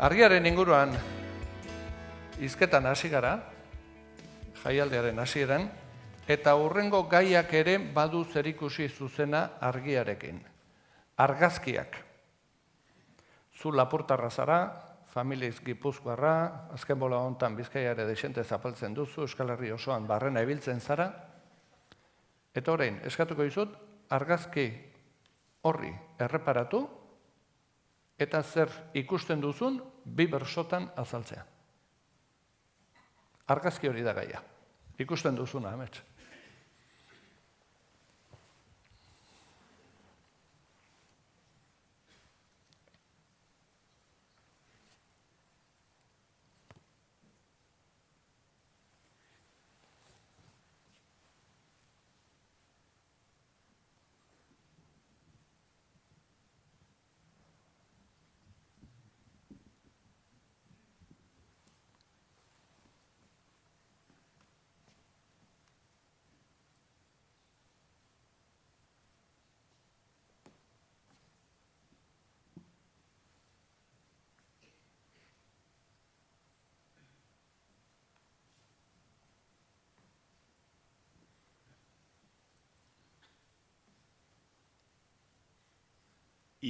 Argiaren inguruan hizketan hasi gara, jaialdiaren hasieran, eta hurrengo gaiak ere badu zerikusi zuzena argiarekin. Argazkiak. Zu Lapurtarra zara, familiz Gipuzkoarra, azken bola hontan Bizkaiare desente zapaltzen duzu, Euskal Herri osoan barrena ibiltzen zara, eta orain, eskatuko dizut, argazki horri erreparatu, eta zer ikusten duzun, bi bersotan azaltzea. Argazki hori da gaia. Ikusten duzuna, amets.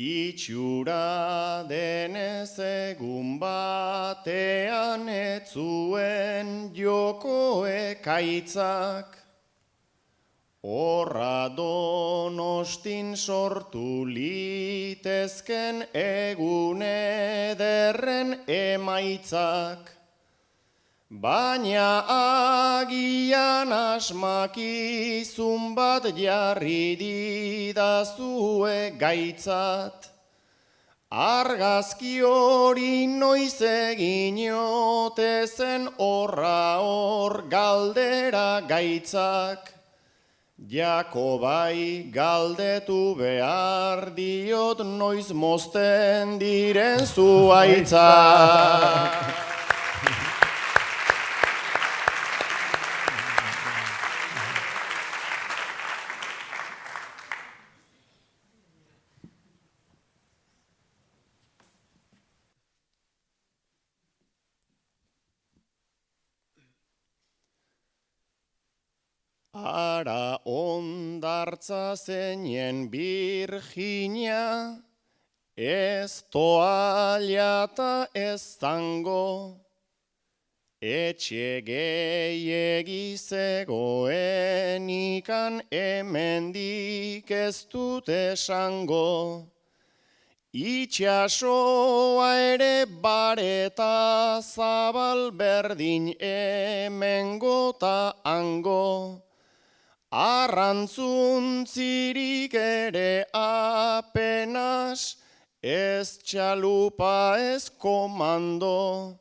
Itxura denez egun batean etzuen joko ekaitzak, horra Donostin sortu litezken egun ederren emaitzak. Baina agian asmakizun bat jarri didazue gaitzat. Argazki hori noiz egin ote zen horra hor galdera gaitzak. Jakobai galdetu behar diot noiz mozten diren zuaitzak. Ara ondartza zeinen Birjina, ez toalla eta ez zango, etxe gehiegi zegoen ikan hemendik ez dut esango. Itxasoa ere bareta zabal berdin hemengo ta hango. Arrantzuntzirik ere apenas, ez txalupa ez komando.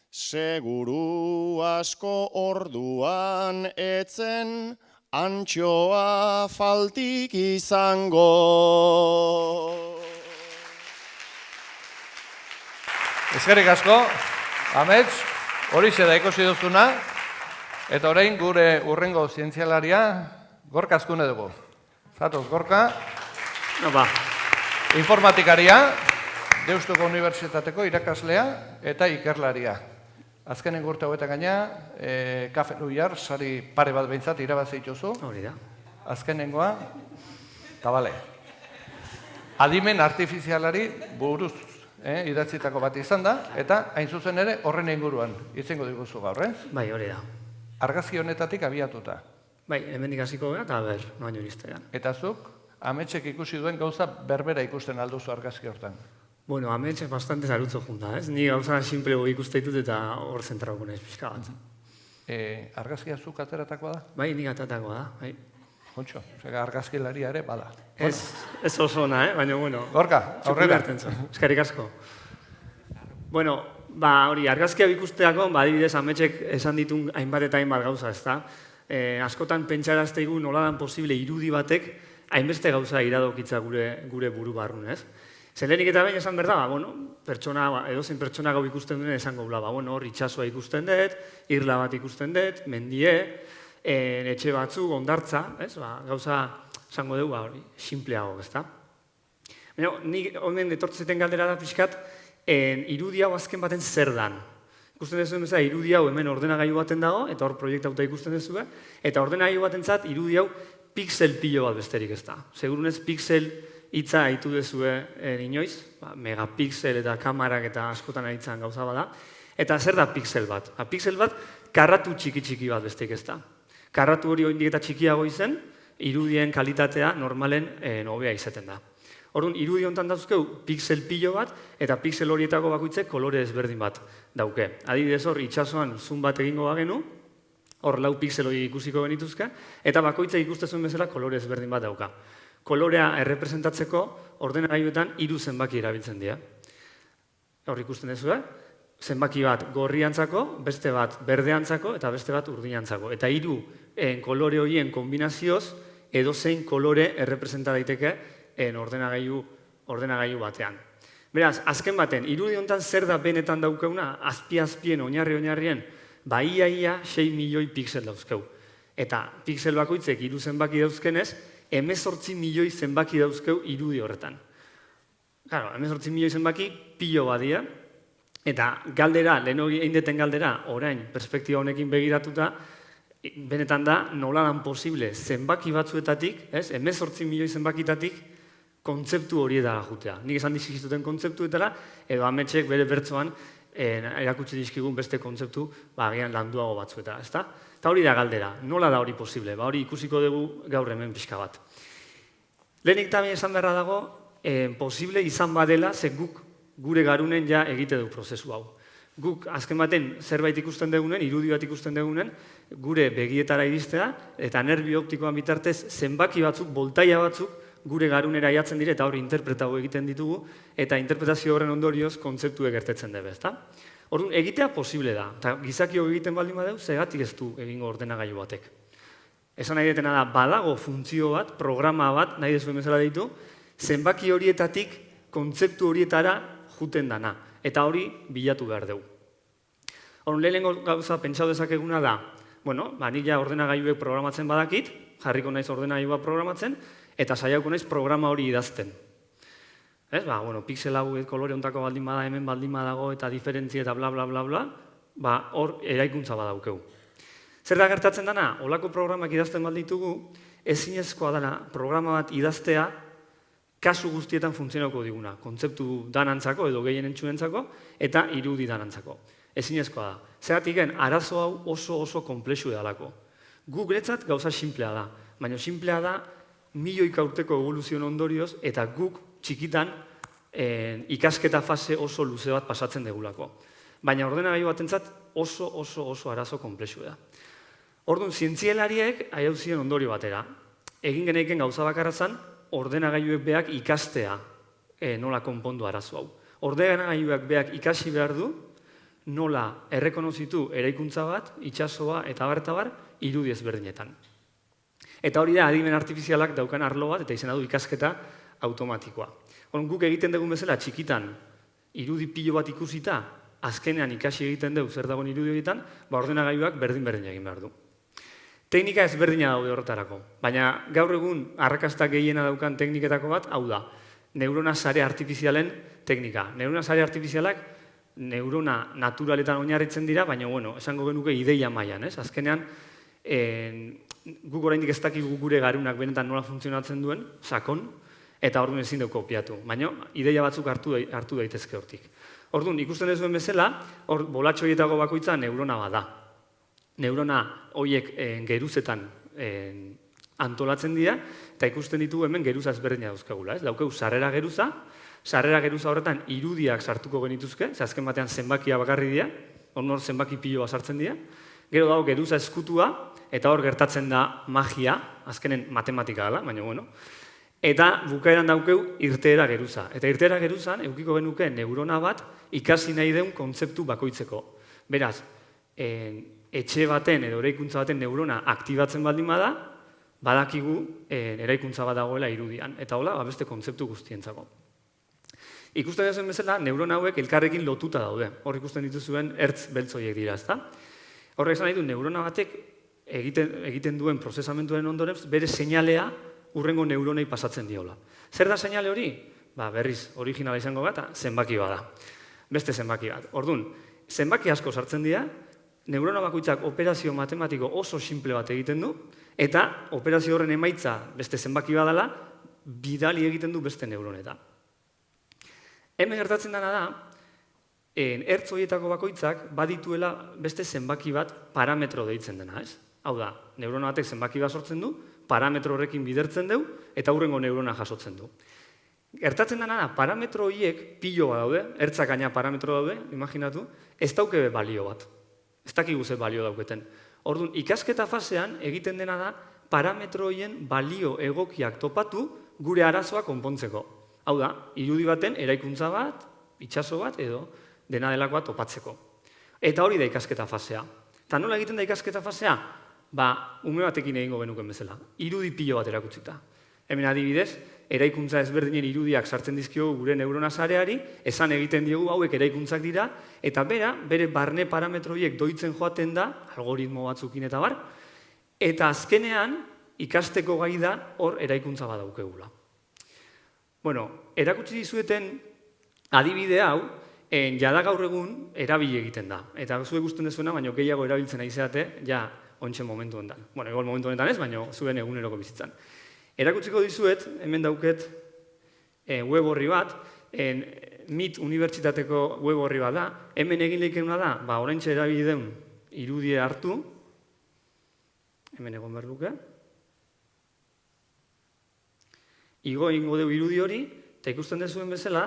Seguru asko orduan etzen, antxoa faltik izango. Eskerrik asko, amets, horixe da ikusi duzuna. Eta orain gure hurrengo zientzialaria Gorka Azkune dugu. Zatoz, Gorka. Informatikaria, Deustuko Unibertsitateko irakaslea eta ikerlaria. Azkenen urte hauetan gaina, Kafe Nuiar, sari pare bat behintzat irabazi dituzu. Hori da. Azkenengoa, eta bale. Adimen artifizialari buruz idatzitako bat izan da, eta hain zuzen ere horren inguruan itzengo diguzu gaur, ez? Bai, hori da. Argazki honetatik abiatuta. Bai, hemendik hasiko gara, eta noaino iristean. Eta zuk, ametsek ikusi duen gauza berbera ikusten alduzu argazki hortan. Bueno, ametsek bastante zarutzo junta, ez? Ni gauza simplego ikuste ditut eta hor zentrauko nahiz pixka bat. Argazkia zuk ateratakoa da? Bai, nik atatakoa da, bai. Kontxo, argazkilaria ere bada. Ez oso ona, baina bueno. Gorka, aurrera. Eskerrik asko. Bueno, hori, argazkia ikusteako, adibidez, ametsek esan ditun hainbat eta hainbat gauza, ezta? Askotan pentsarazteigu noladan posible irudi batek hainbeste gauza iradokitza gure buru barrun, ez? Zelenik eta behin esan berda, edozein pertsona gau ikusten duen esango bla, hor itxasua ikusten dut, irla bat ikusten dut, mendie, etxe batzuk, ondartza, gauza esango dugu, hori, simpleago, ezta? Nik honen etortzeten galdera da pixkat, irudi hau azken baten zer dan. Ikusten duzuen bezala, irudi hau hemen ordenagailu baten dago, eta hor proiektauta ikusten duzue, eta ordenagailu batentzat irudi hau pixel pilo bat besterik ez da. Segurunez pixel hitza haitu duzue inoiz, megapixel eta kamarak eta askotan haitzan gauza bada. Eta zer da pixel bat? Pixel bat karratu txiki bat besterik ez da. Karratu hori oraindik eta txikiago izen, irudien kalitatea normalen hobea izaten da. Orduan, irudi honetan dauzkeu pixel pilo bat, eta pixel horietako bakoitzek kolore ezberdin bat dauke. Adibidez hor, itsasoan zoom bat egingo bagenu, hor 4 pixel hori ikusiko genituzke, eta bakoitzek ikustezuen bezala kolore ezberdin bat dauka. Kolorea errepresentatzeko ordenagailuetan 3 zenbaki erabiltzen dira. Hor ikusten duzue, zenbaki bat gorriantzako, beste bat berdeantzako, eta beste bat urdinantzako. Eta 3 kolore horien kombinazioz, edozein kolore errepresenta daiteke ordenagailu batean. Beraz, azken baten, irudi honetan zer da benetan daukeuna, azpien, oinarrien, ia 6 milioi pixel dauzkeu. Eta pixel bakoitzek 3 zenbaki dauzkenez, 18 milioi zenbaki dauzkeu irudi horretan. Claro, 18 milioi zenbaki pilo badia, eta galdera, lehen hori egin deten galdera, orain, perspektiba honekin begiratuta, benetan da, nola dan posible, zenbaki batzuetatik, 18 milioi zenbakitatik, kontzeptu horietara jutea. Nik esan dizkizuten kontzeptuetara, edo ametxek bere bertsoan erakutsi dizkigun beste kontzeptu agian landuago batzuetara, ezta? Eta hori da galdera, nola da hori posible? Hori ikusiko dugu gaur hemen pixka bat. Lehenik eta esan beharra dago, posible izan badela, ze guk gure garunen ja egite du prozesu hau. Guk azken baten zerbait ikusten dugunen, irudi bat ikusten dugunen, gure begietara iristea, eta nerbio optikoan bitartez zenbaki batzuk, voltaia batzuk, gure garunera jatzen dire eta hori interpretago egiten ditugu, eta interpretazio horren ondorioz kontzeptuek gertetzen debe, ezta? Orduan, egitea posible da, eta gizakio egiten baldin badeu, zegatik ez du egingo ordenagailu batek. Esan nahi detena da, badago funtzio bat, programa bat, nahi dezuen bezala ditu, zenbaki horietatik kontzeptu horietara juten dana, eta hori bilatu behar dugu. Orduan, lehenengo gauza pentsau dezakeguna da, bueno, nik ja ordenagailuek programatzen badakit, jarriko naiz ordenagailua programatzen, eta saiatuko naiz programa hori idazten. Pixel hau kolore ontako baldin bada, hemen baldin badago, eta diferentzia eta bla, bla, bla, bla, hor eraikuntza badaukeu. Zer da gertatzen dana? Olako programak idazten balditugu, ezinezkoa dana programa bat idaztea, kasu guztietan funtzionauko diguna. Kontzeptu danantzako edo gehien entxuentzako, eta irudi danantzako. Ezinezkoa da. Zeratik arazo hau oso komplexu edalako. Gu guretzat gauza simplea da, baina simplea da milioika urteko evoluzion ondorioz, eta guk txikitan ikasketa fase oso luze bat pasatzen degulako. Baina ordenagailu batentzat oso arazo komplexu da. Orduan, zientzialariek haiau ziren ondorio batera. Egin geneiken gauza bakarra zan, ordenagailuek beak ikastea nola konpondu arazo hau. Ordenagailuak beak ikasi behar du, nola errekonozitu eraikuntza bat, itsasoa eta bar, irudi ezberdinetan. Eta hori da, adimen artifizialak daukan arlo bat, eta izena du ikasketa automatikoa. Guk egiten dugun bezala, txikitan, irudi pilo bat ikusita, azkenean ikasi egiten dugu zer dagoen irudi horietan, ordenagailuak berdin egin behar du. Teknika ezberdina daude horretarako, baina gaur egun arrakasta gehiena daukan tekniketako bat, hau da, neurona sare artifizialen teknika. Neurona sare artifizialak neurona naturaletan oinarritzen dira, baina, esango genuke ideia mailan, ez? Azkenean, guk oraindik ez dakigu gure garunak benetan nola funtzionatzen duen, sakon, eta orduan ezin dugu kopiatu. Baina, ideia batzuk hartu daitezke hortik. Orduan, ikusten duzuen bezala, bolatxo horietako bakoitza neurona bada. Neurona horiek geruzetan antolatzen dira, eta ikusten ditu hemen geruza ezberdina dauzkagula. Daukegu sarrera geruza horretan irudiak sartuko genituzke, azken batean zenbakia bakarri dira, hor zenbaki piloa sartzen dira, gero dago geruza eskutua, eta hor gertatzen da magia, azkenen matematika dela, baina eta bukaeran daukeu irteera geruza. Eta irteera geruzan, eukiko genuke neurona bat ikasi nahi den kontzeptu bakoitzeko. Beraz, etxe baten edo eraikuntza baten neurona aktibatzen baldin bada, badakigu eraikuntza bat dagoela irudian. Eta hola, beste kontzeptu guztientzako. Ikusten duzuen bezala, neurona hauek elkarrekin lotuta daude. Hor ikusten dituzuen ertz beltzoiek dira, ezta? Horrek esan nahi du, neurona batek egiten duen prozesamentuaren ondoren, bere seinalea urrengo neuronei pasatzen diola. Zer da seinale hori? Berriz, originala izango bat, zenbaki bada. beste zenbaki bat. Orduan, zenbaki asko sartzen dira, neurona bakoitzak operazio matematiko oso simple bat egiten du, eta operazio horren emaitza beste zenbaki badala, bidali egiten du beste neuroneta. Hemen gertatzen dena da, ertz horietako bakoitzak badituela beste zenbaki bat parametro deitzen dena, ez? Hau da, neurona batek zenbaki bat sortzen du, parametro horrekin bidertzen du, eta hurrengo neurona jasotzen du. Gertatzen dena da, parametro horiek pilo bat daude, ertzak gaina parametro daude, imaginatu, ez dauke balio bat. Ez dakigu ze balio dauketen. Orduan, ikasketa fasean egiten dena da, parametro horien balio egokiak topatu gure arazoa konpontzeko. Hau da, irudi baten eraikuntza bat, itsaso bat edo dena delakoa topatzeko. Eta hori da ikasketa fasea. Eta nola egiten da ikasketa fasea? Ume batekin egingo genuken bezala. Irudi pilo bat erakutsita. Hemen adibidez, eraikuntza ezberdinen irudiak sartzen dizkiogu gure neurona sareari, esan egiten diogu hauek eraikuntzak dira, eta bere barne parametroiek doitzen joaten da, algoritmo batzukin eta bar, eta azkenean ikasteko gai da hor eraikuntza badaukegula. Bueno, erakutsi dizueten adibide hau, jada gaur egun erabili egiten da. Eta zuek gusten dezuena, baina gehiago erabiltzen aizeate, ja, ontsen momentu honetan. Bueno, igual momentu honetan ez, baina zuen eguneroko bizitzan. Erakutsiko dizuet, hemen dauket web horri bat, MIT unibertsitateko web horri bat da, hemen egin leikena da, oraintxe erabili den irudie hartu, hemen egon behar duke, igo ingo deu irudi hori, eta ikusten dezuen bezala,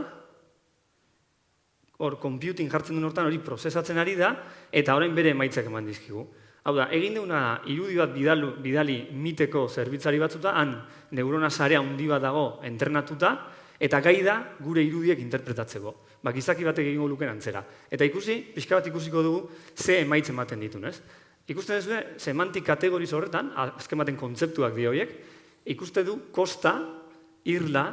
hor computing jartzen duen hortan hori prozesatzen ari da, eta orain bere emaitzak eman dizkigu. Hau da, egin deuna irudi bat bidali miteko zerbitzari batzuta, han neurona sarea handi bat dago entrenatuta, eta gai da gure irudiek interpretatzeko. Gizaki batek egingo luken antzera. Eta pixka bat ikusiko dugu, ze emaitz ematen ditun, ez? Ikusten duzu, semantik kategoriz horretan, azken baten kontzeptuak di horiek, ikuste du kosta, irla,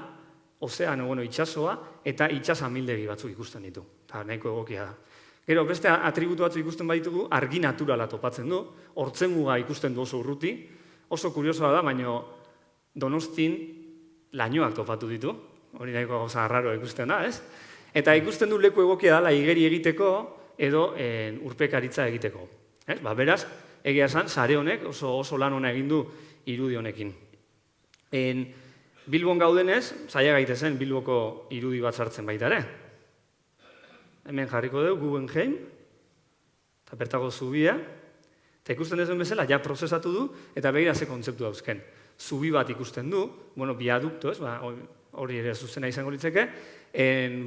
ozeano, itsasoa, eta itsas amildegi batzuk ikusten ditu. Eta nahiko egokia da. Gero, beste atributu batzu ikusten baditugu, argi naturala topatzen du, hortzenguga ikusten du oso urruti, oso kuriosoa da, baina Donostin lainoak topatu ditu, hori nahiko gauza arraro ikusten da, ez? Eta ikusten du leku egokia dela igeri egiteko edo urpekaritza egiteko. Beraz, egia esan, sare honek oso lan hona egin du irudi honekin. Bilbon gaudenez, zaila gaitezen Bilboko irudi bat sartzen baita ere. Hemen jarriko dugu Guggenheim, eta bertako zubia, eta ikusten dezuen bezala, ja prozesatu du, eta begira ze kontzeptu dauzken. Zubi bat ikusten du, biadukto, hori ere zuzena izango litzeke,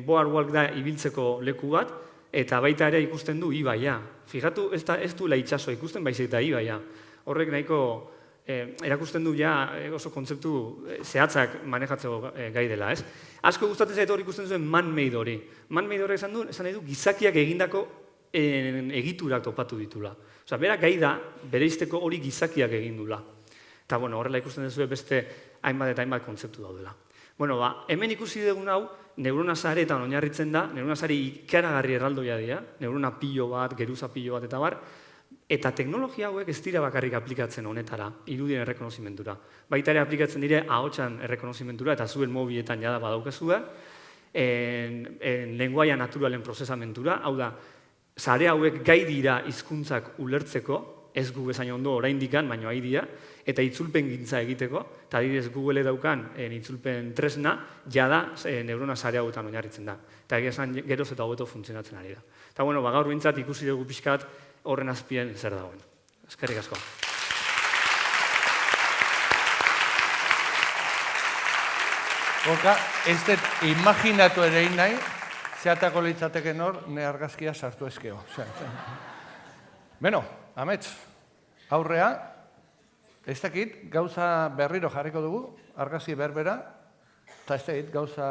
boardwalk da ibiltzeko leku bat, eta baita ere ikusten du ibaia. Fijatu, ez duela itsaso ikusten, baizik eta ibaia. Horrek nahiko erakusten du ja oso kontzeptu zehatzak manejatzeko gai dela, ez? Asko gustatzen zait hori ikusten zuen man-made hori. Man-made hori esan nahi du, gizakiak egindako egiturak topatu ditula. Osa, bera gai da, bereizteko hori gizakiak egin dula. Eta, horrela ikusten duzue beste hainbat eta hainbat kontzeptu daudela. Hemen ikusi dugun hau, neurona sareetan oinarritzen da, neurona sare ikaragarri erraldoia dira, neurona pilo bat, geruza pilo bat eta bar, eta teknologia hauek ez dira bakarrik aplikatzen honetara, irudien errekonozimentura. Baita ere aplikatzen dire ahotsan errekonozimentura, eta zuen mobiletan jada badaukazue, lenguaia naturalen prozesamentura, hau da, sare hauek gai dira hizkuntzak ulertzeko, ez gu bezain ondo oraindikan, baino ai dira, eta itzulpen gintza egiteko, eta adibidez Google daukan itzulpen tresna, jada neurona sare hauetan oinarritzen da. Eta egia esan geroz eta hobeto funtzionatzen ari da. Eta gaur behintzat ikusi dugu pixkat horren azpien zer dagoen. Eskerrik asko. Ez dut imaginatu ere nahi, zehatako litzateken hor, ne argazkia sartu ezkeo. Beno, amets, aurrea, ez dakit, gauza berriro jarriko dugu, argazki berbera, eta ez dakit, gauza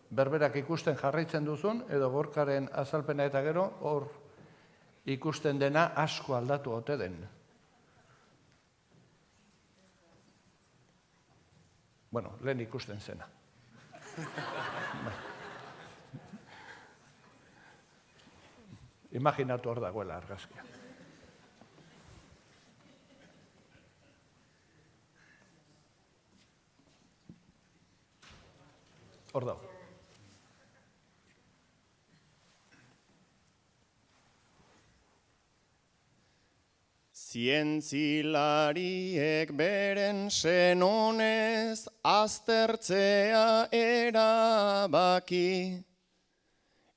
berberak ikusten jarraitzen duzun, edo Gorkaren azalpena eta gero, hor ikusten dena asko aldatu ote den. Bueno, lehen ikusten zena. Imaginatu hor dagoela argazkia. Hor dago. Zientzilariek beren senonez aztertzea erabaki,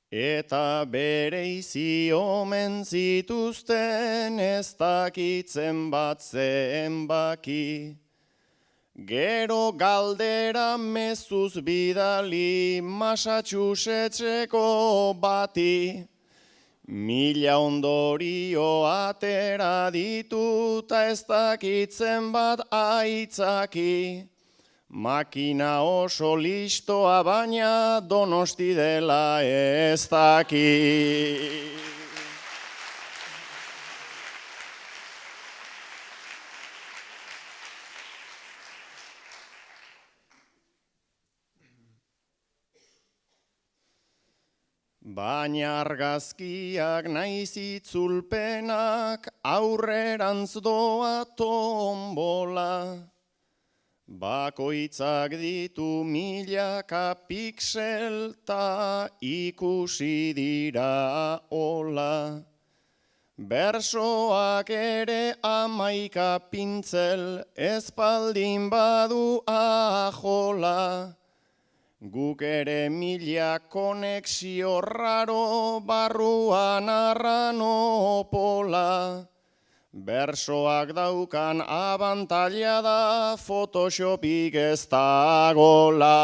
eta bereizi omen zituzten ez dakitzen bat zenbaki. Gero galdera mezuz bidali Massachusettseko bati, 1000 ondorio atera dituta ez dakitzen bat aitzaki. Makina oso listoa baina Donosti dela ez daki. Baina argazkiak naiz itzulpenak aurrerantz doa tombola. Bakoitzak ditu 1000 pixel ta ikusi dira hola. Bersoak ere 11 pintzel espaldin badu ajola. Guk ere 1000 konexio raro barruan arranopola. Bersoak daukan abantaila da Photoshopik ez dagola.